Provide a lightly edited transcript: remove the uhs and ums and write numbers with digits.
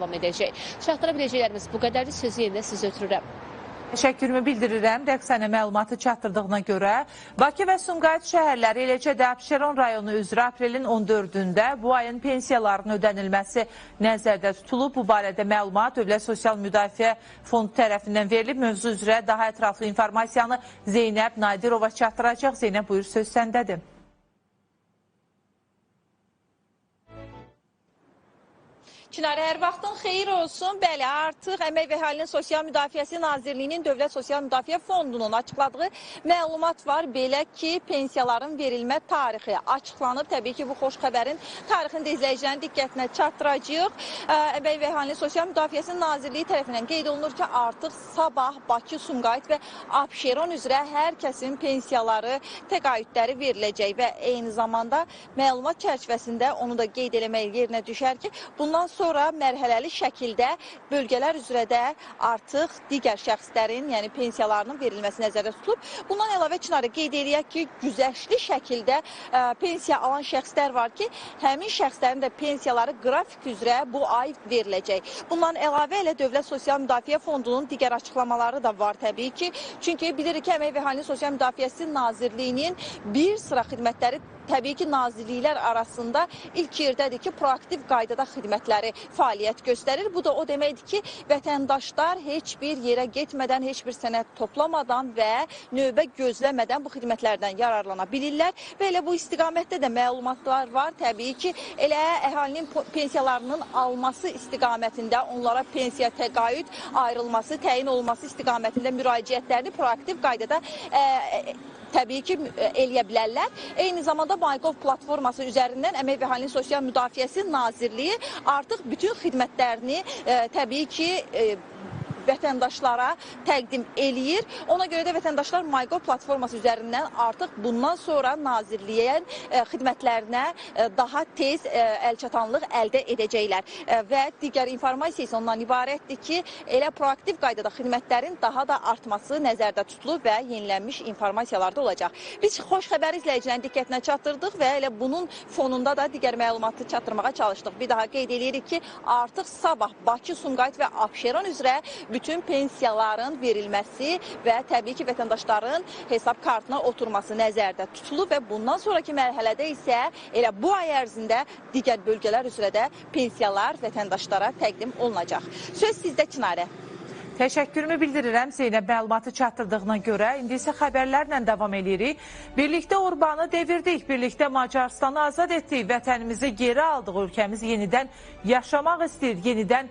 davam edəcək. Çatdıra biləcəklərimiz bu qədərdir. Sözü yenidən sizə ötürürəm. Təşəkkürümü bildirirəm. Rəqsənə məlumatı çatdırdığına görə Bakı və Sumqayıt şəhərləri, eləcə də Abşeron rayonu üzrə aprelin 14-də bu ayın pensiyalarının ödənilməsi nəzərdə tutulub. Bu barədə məlumat Dövlət Sosial Müdafiə Fondu tərəfindən verilib. Mövzu üzrə daha ətraflı informasiyanı Zeynəb Nadirova çatdıracaq. Zeynəb, buyur, söz səndədir. Çinarə, hər vaxtın xeyir olsun. Bəli, artıq Əmək və Əhalinin Sosial Müdafiəsi Nazirliyinin Dövlət Sosial Müdafiə Fondunun açıqladığı məlumat var. Belə ki, pensiyaların verilmə tarixi açıqlanıb. Təbii ki, bu xoş xəbərin tarixini də izləyicilərin diqqətinə çatdıracağıq. Əmək və Əhalinin Sosial Müdafiəsi Nazirliyi tərəfindən qeyd olunur ki, artıq sabah Bakı, Sumqayıt və Abşeron üzrə hər kəsin pensiyaları, təqaüdləri veriləcək və eyni zamanda məlumat çərçivəsində onu da qeyd eləmək yerinə düşər ki, bundan sonra mərhələli şəkildə bölgələr üzrə də artıq digər şəxslərin, yəni pensiyalarının verilməsi nəzərdə tutulub. Bundan əlavə Çinarə qeyd eləyək ki, güzəştli şəkildə pensiya alan şəxslər var ki, həmin şəxslərin də pensiyaları qrafik üzrə bu ay veriləcək. Bundan əlavə elə Dövlət Sosial Müdafiə Fondunun digər açıqlamaları da var təbii ki. Çünki bilirik ki, Əmək və Əhalinin Sosial Müdafiəsi Nazirliyinin bir sıra xidmətləri təbii ki, nazirliklər arasında ilk yerdədir ki, proaktiv qaydada xidmətləri fəaliyyət göstərir. Bu da o deməkdir ki, vətəndaşlar heç bir yerə getmədən, heç bir sənəd toplamadan və növbə gözləmədən bu xidmətlərdən yararlana bilirlər. Və elə bu istiqamətdə də məlumatlar var. Təbii ki, elə əhalinin pensiyalarının alması istiqamətində, onlara pensiya təqaüd ayrılması, təyin olunması istiqamətində müraciətlərini proaktiv qaydada təbii ki, eləyə bilərlər. Eyni zamanda MyGov platforması üzərindən Əmək və Əhalinin Sosial Müdafiəsi Nazirliyi artıq bütün xidmətlərini təbii ki, vətəndaşlara təqdim eləyir. Ona görə də vətəndaşlar MyGov platforması üzərindən artıq bundan sonra nazirliyin xidmətlərinə daha tez əlçatanlıq əldə edəcəklər. Və digər informasiya isə ondan ibarətdir ki, elə proaktiv qaydada xidmətlərin daha da artması nəzərdə tutulub və yenilənmiş informasiyalarda olacaq. Biz xoş xəbəri izləyicilərin diqqətinə çatdırdıq və elə bunun fonunda da digər məlumatı çatdırmağa çalışdıq. Bir daha qeyd edirik ki, artıq sabah Bakı, Sumqayıt və Abşeron üzrə bütün pensiyaların verilməsi və təbii ki, vətəndaşların hesab kartına oturması nəzərdə tutulub və bundan sonraki mərhələdə isə elə bu ay ərzində digər bölgələr üzrə də pensiyalar vətəndaşlara təqdim olunacaq. Söz sizdə, Çinarə. Təşəkkürümü bildirirəm Zeynəb məlumatı çatdırdığına görə. İndi isə xəbərlərlə davam edirik. Birlikdə Orbanı devirdik, birlikdə Macarıstanı azad etdik, vətənimizi geri aldıq, ölkəmiz yenidən yaşamaq istəyir, yenidən